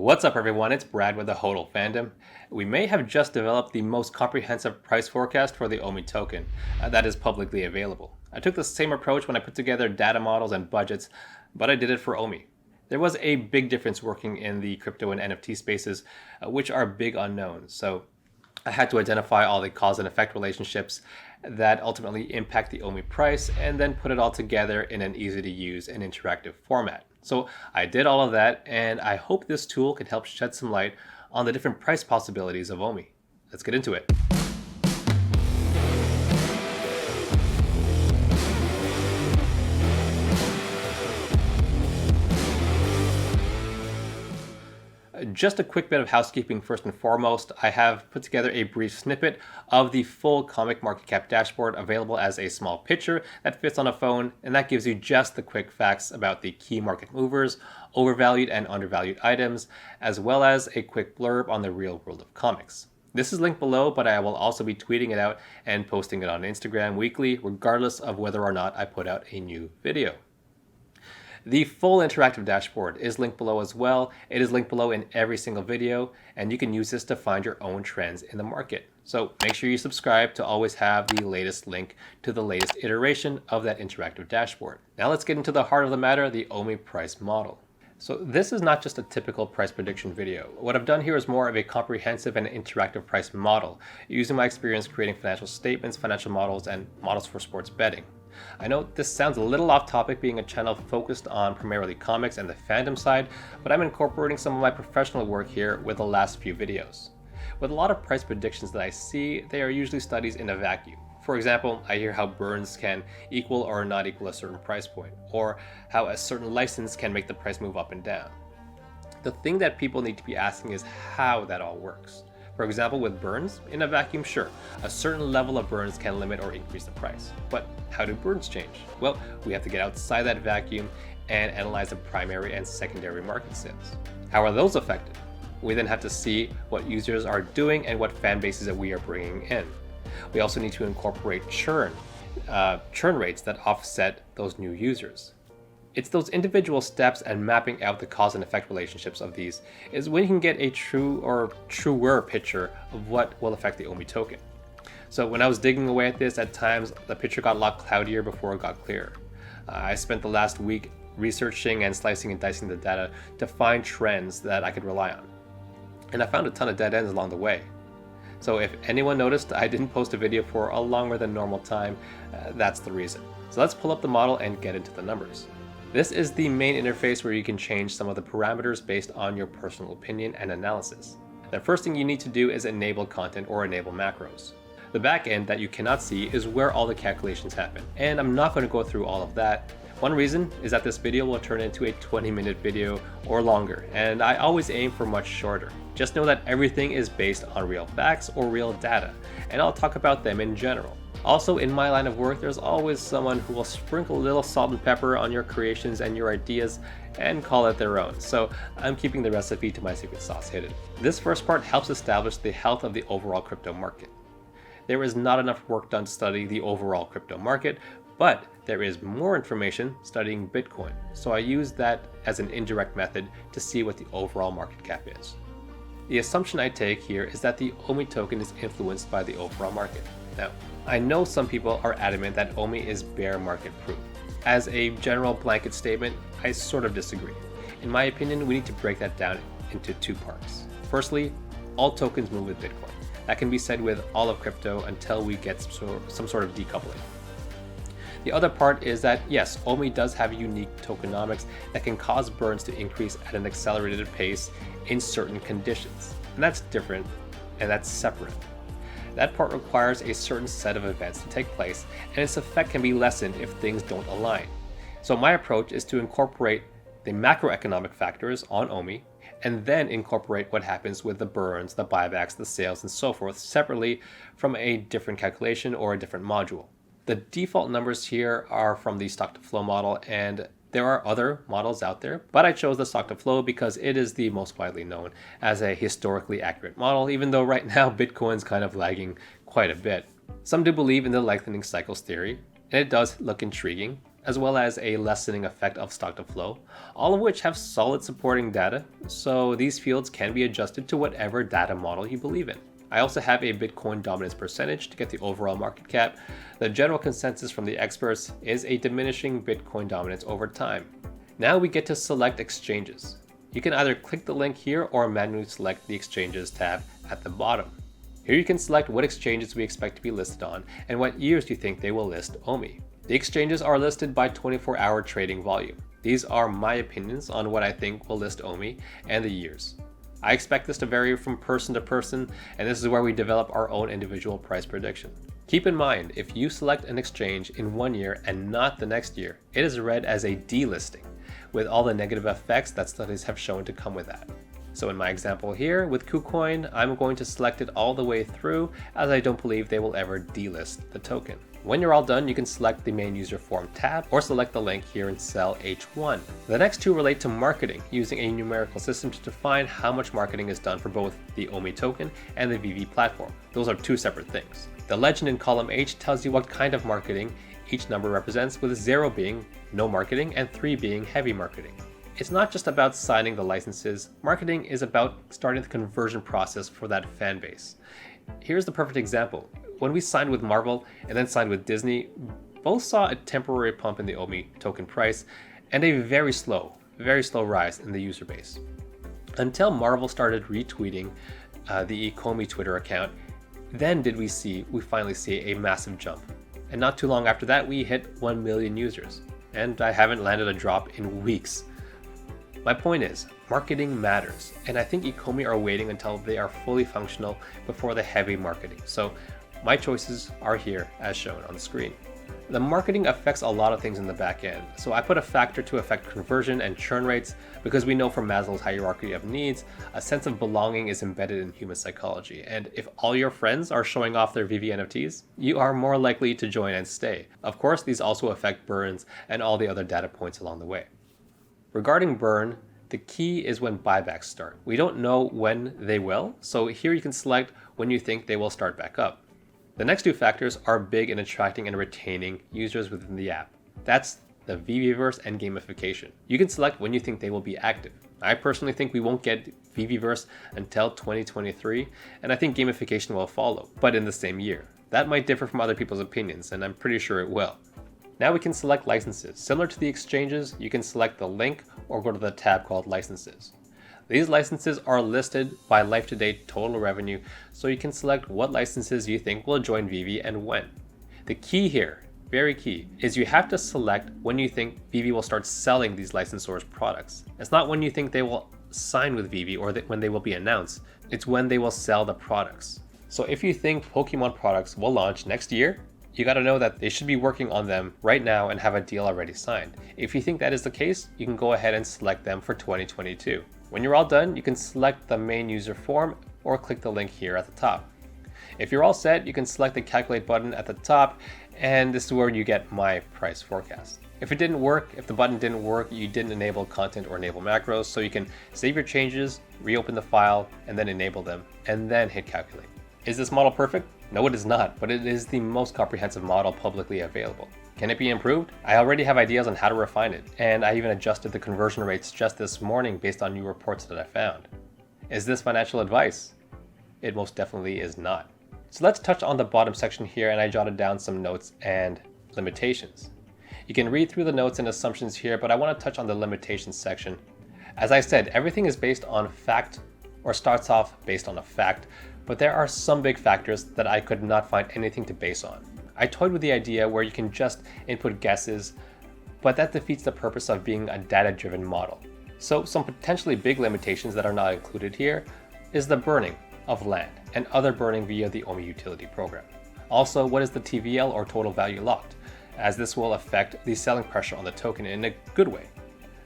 What's up, everyone? It's Brad with the HODL fandom. We may have just developed the most comprehensive price forecast for the OMI token that is publicly available. I took the same approach when I put together data models and budgets, but I did it for OMI. There was a big difference working in the crypto and NFT spaces, which are big unknowns. So I had to identify all the cause and effect relationships that ultimately impact the OMI price and then put it all together in an easy to use and interactive format. So I did all of that, and I hope this tool can help shed some light on the different price possibilities of OMI. Let's get into it. Just a quick bit of housekeeping first and foremost. I have put together a brief snippet of the full comic market cap dashboard available as a small picture that fits on a phone, and that gives you just the quick facts about the key market movers, overvalued and undervalued items, as well as a quick blurb on the real world of comics. This is linked below, but I will also be tweeting it out and posting it on Instagram weekly, regardless of whether or not I put out a new video. The full interactive dashboard is linked below as well. It is linked below in every single video, and you can use this to find your own trends in the market. So make sure you subscribe to always have the latest link to the latest iteration of that interactive dashboard. Now let's get into the heart of the matter, the OMI price model. So this is not just a typical price prediction video. What I've done here is more of a comprehensive and interactive price model, using my experience creating financial statements, financial models, and models for sports betting. I know this sounds a little off topic being a channel focused on primarily comics and the fandom side, but I'm incorporating some of my professional work here with the last few videos. With a lot of price predictions that I see, they are usually studies in a vacuum. For example, I hear how burns can equal or not equal a certain price point, or how a certain license can make the price move up and down. The thing that people need to be asking is how that all works. For example, with burns, in a vacuum, sure, a certain level of burns can limit or increase the price. But how do burns change? Well, we have to get outside that vacuum and analyze the primary and secondary market sales. How are those affected? We then have to see what users are doing and what fan bases that we are bringing in. We also need to incorporate churn rates that offset those new users. It's those individual steps and mapping out the cause and effect relationships of these is when you can get a true or truer picture of what will affect the OMI token. So when I was digging away at this, at times the picture got a lot cloudier before it got clearer. I spent the last week researching and slicing and dicing the data to find trends that I could rely on. And I found a ton of dead ends along the way. So if anyone noticed I didn't post a video for a longer than normal time, that's the reason. So let's pull up the model and get into the numbers. This is the main interface where you can change some of the parameters based on your personal opinion and analysis. The first thing you need to do is enable content or enable macros. The back end that you cannot see is where all the calculations happen, and I'm not going to go through all of that. One reason is that this video will turn into a 20-minute video or longer, and I always aim for much shorter. Just know that everything is based on real facts or real data, and I'll talk about them in general. Also, in my line of work, there's always someone who will sprinkle a little salt and pepper on your creations and your ideas and call it their own. So I'm keeping the recipe to my secret sauce hidden. This first part helps establish the health of the overall crypto market. There is not enough work done to study the overall crypto market, but there is more information studying Bitcoin. So I use that as an indirect method to see what the overall market cap is. The assumption I take here is that the OMI token is influenced by the overall market. Now, I know some people are adamant that OMI is bear market proof. As a general blanket statement, I sort of disagree. In my opinion, we need to break that down into two parts. Firstly, all tokens move with Bitcoin. That can be said with all of crypto until we get some sort of decoupling. The other part is that yes, OMI does have unique tokenomics that can cause burns to increase at an accelerated pace in certain conditions. And that's different, and that's separate. That part requires a certain set of events to take place, and its effect can be lessened if things don't align. So my approach is to incorporate the macroeconomic factors on OMI, and then incorporate what happens with the burns, the buybacks, the sales, and so forth separately from a different calculation or a different module. The default numbers here are from the stock to flow model, and there are other models out there, but I chose the stock to flow because it is the most widely known as a historically accurate model, even though right now Bitcoin's kind of lagging quite a bit. Some do believe in the lengthening cycles theory, and it does look intriguing. as well as a lessening effect of stock to flow, all of which have solid supporting data, so these fields can be adjusted to whatever data model you believe in. I also have a Bitcoin dominance percentage to get the overall market cap. The general consensus from the experts is a diminishing Bitcoin dominance over time. Now we get to select exchanges. You can either click the link here or manually select the exchanges tab at the bottom. Here you can select what exchanges we expect to be listed on and what years you think they will list OMI. The exchanges are listed by 24-hour trading volume. These are my opinions on what I think will list OMI and the years. I expect this to vary from person to person, and this is where we develop our own individual price prediction. Keep in mind, if you select an exchange in 1 year and not the next year, it is read as a delisting, with all the negative effects that studies have shown to come with that. So in my example here, with KuCoin, I'm going to select it all the way through, as I don't believe they will ever delist the token. When you're all done, you can select the main user form tab or select the link here in cell H1. The next two relate to marketing, using a numerical system to define how much marketing is done for both the OMI token and the VV platform. Those are two separate things. The legend in column H tells you what kind of marketing each number represents, with 0 being no marketing and 3 being heavy marketing. It's not just about signing the licenses. Marketing is about starting the conversion process for that fan base. Here's the perfect example. When we signed with Marvel and then signed with Disney, both saw a temporary pump in the OMI token price and a very slow rise in the user base. Until Marvel started retweeting the Ecomi Twitter account, then did we finally see a massive jump. And not too long after that, we hit 1 million users. And I haven't landed a drop in weeks. My point is, marketing matters, and I think Ecomi are waiting until they are fully functional before the heavy marketing. So my choices are here as shown on the screen. The marketing affects a lot of things in the back end, so I put a factor to affect conversion and churn rates because we know from Maslow's hierarchy of needs, a sense of belonging is embedded in human psychology, and if all your friends are showing off their VV NFTs, you are more likely to join and stay. Of course, these also affect burns and all the other data points along the way. Regarding burn, the key is when buybacks start. We don't know when they will, so here you can select when you think they will start back up. The next two factors are big in attracting and retaining users within the app. That's the VVverse and gamification. You can select when you think they will be active. I personally think we won't get VVverse until 2023, and I think gamification will follow, but in the same year. That might differ from other people's opinions, and I'm pretty sure it will. Now we can select licenses. Similar to the exchanges, you can select the link or go to the tab called licenses. These licenses are listed by life-to-date total revenue, so you can select what licenses you think will join VV and when. The key here, very key, is you have to select when you think VV will start selling these licensors' products. It's not when you think they will sign with VV or when they will be announced. It's when they will sell the products. So if you think Pokemon products will launch next year, you got to know that they should be working on them right now and have a deal already signed. If you think that is the case, you can go ahead and select them for 2022. When you're all done, you can select the main user form or click the link here at the top. If you're all set, you can select the calculate button at the top, and this is where you get my price forecast. If the button didn't work, you didn't enable content or enable macros, so you can save your changes, reopen the file, and then enable them, and then hit calculate. Is this model perfect? No, it is not, but it is the most comprehensive model publicly available. Can it be improved? I already have ideas on how to refine it, and I even adjusted the conversion rates just this morning based on new reports that I found. Is this financial advice? It most definitely is not. So let's touch on the bottom section here, and I jotted down some notes and limitations. You can read through the notes and assumptions here, but I want to touch on the limitations section. As I said, everything is based on fact, or starts off based on a fact, but there are some big factors that I could not find anything to base on. I toyed with the idea where you can just input guesses, but that defeats the purpose of being a data-driven model. So some potentially big limitations that are not included here is the burning of land and other burning via the OMI utility program. Also, what is the TVL or total value locked, as this will affect the selling pressure on the token in a good way.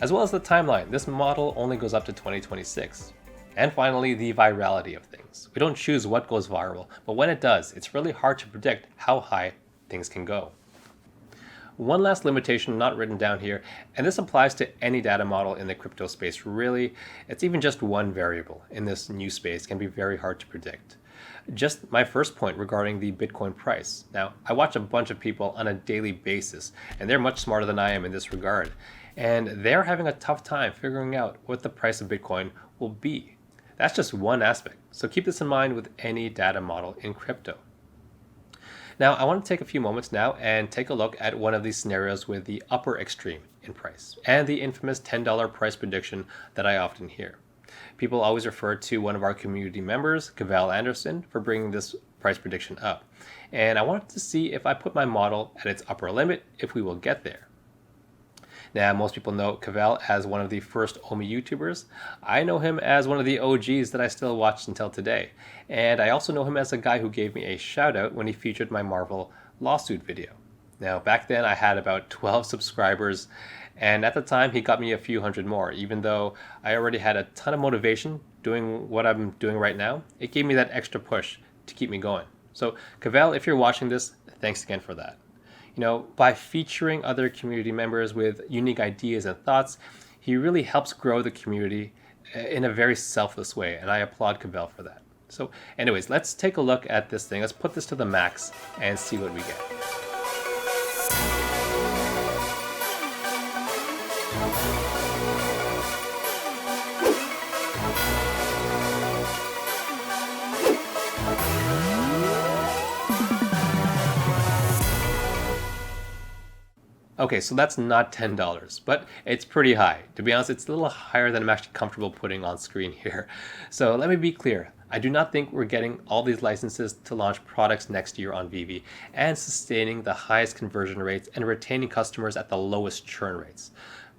As well as the timeline, this model only goes up to 2026. And finally, the virality of things. We don't choose what goes viral, but when it does, it's really hard to predict how high things can go. One last limitation not written down here, and this applies to any data model in the crypto space really, it's even just one variable in this new space can be very hard to predict. Just my first point regarding the Bitcoin price. Now, I watch a bunch of people on a daily basis, and they're much smarter than I am in this regard. And they're having a tough time figuring out what the price of Bitcoin will be. That's just one aspect. So keep this in mind with any data model in crypto. Now, I want to take a few moments now and take a look at one of these scenarios with the upper extreme in price and the infamous $10 price prediction that I often hear. People always refer to one of our community members, Cavell Anderson, for bringing this price prediction up. And I wanted to see if I put my model at its upper limit, if we will get there. Now, most people know Cavell as one of the first OMI YouTubers. I know him as one of the OGs that I still watch until today. And I also know him as a guy who gave me a shout out when he featured my Marvel lawsuit video. Now, back then I had about 12 subscribers, and at the time he got me a few hundred more. Even though I already had a ton of motivation doing what I'm doing right now, it gave me that extra push to keep me going. So Cavell, if you're watching this, thanks again for that. By featuring other community members with unique ideas and thoughts, he really helps grow the community in a very selfless way, and I applaud Cavell for that. So anyways, let's take a look at this thing. Let's put this to the max and see what we get. Okay, so that's not $10, but it's pretty high. To be honest, it's a little higher than I'm actually comfortable putting on screen here. So let me be clear. I do not think we're getting all these licenses to launch products next year on Vivi and sustaining the highest conversion rates and retaining customers at the lowest churn rates.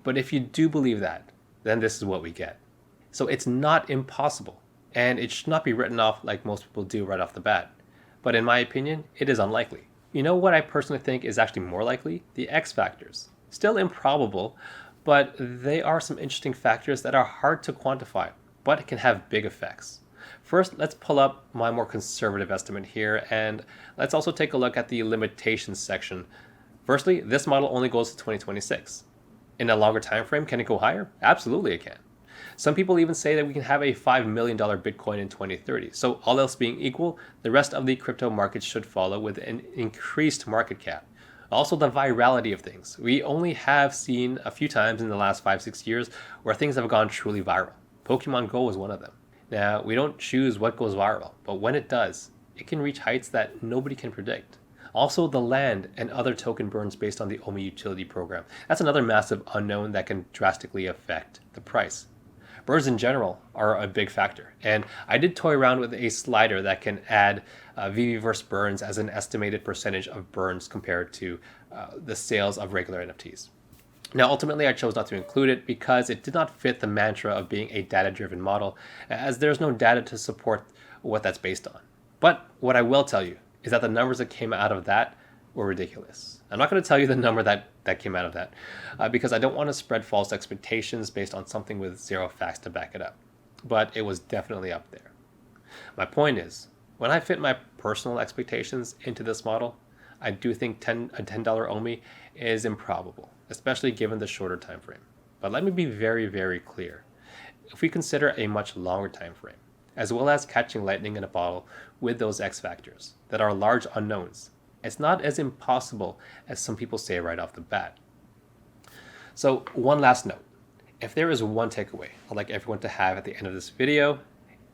But if you do believe that, then this is what we get. So it's not impossible, and it should not be written off like most people do right off the bat. But in my opinion, it is unlikely. You know what I personally think is actually more likely? The X factors. Still improbable, but they are some interesting factors that are hard to quantify, but can have big effects. First, let's pull up my more conservative estimate here, and let's also take a look at the limitations section. Firstly, this model only goes to 2026. In a longer time frame, can it go higher? Absolutely it can. Some people even say that we can have a $5 million Bitcoin in 2030. So all else being equal, the rest of the crypto market should follow with an increased market cap. Also, the virality of things. We only have seen a few times in the last 5-6 years where things have gone truly viral. Pokemon Go is one of them. Now, we don't choose what goes viral, but when it does, it can reach heights that nobody can predict. Also, the land and other token burns based on the OMI utility program. That's another massive unknown that can drastically affect the price. Burns in general are a big factor, and I did toy around with a slider that can add Vivi versus burns as an estimated percentage of burns compared to the sales of regular NFTs. Now, ultimately, I chose not to include it because it did not fit the mantra of being a data-driven model, as there's no data to support what that's based on. But what I will tell you is that the numbers that came out of that were ridiculous. I'm not going to tell you the number that came out of that because I don't want to spread false expectations based on something with zero facts to back it up. But it was definitely up there. My point is, when I fit my personal expectations into this model, I do think a $10 OMI is improbable, especially given the shorter time frame. But let me be very, very clear. If we consider a much longer time frame, as well as catching lightning in a bottle with those X factors that are large unknowns, it's not as impossible as some people say right off the bat. So one last note. If there is one takeaway I'd like everyone to have at the end of this video,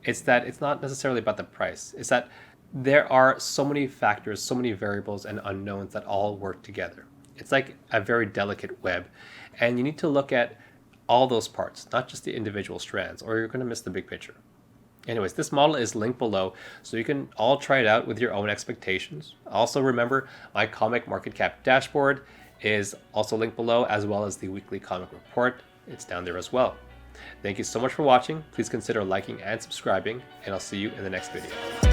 it's that it's not necessarily about the price. It's that there are so many factors, so many variables and unknowns that all work together. It's like a very delicate web, and you need to look at all those parts, not just the individual strands, or you're going to miss the big picture. Anyways, this model is linked below, so you can all try it out with your own expectations. Also remember, my comic market cap dashboard is also linked below, as well as the weekly comic report. It's down there as well. Thank you so much for watching. Please consider liking and subscribing, and I'll see you in the next video.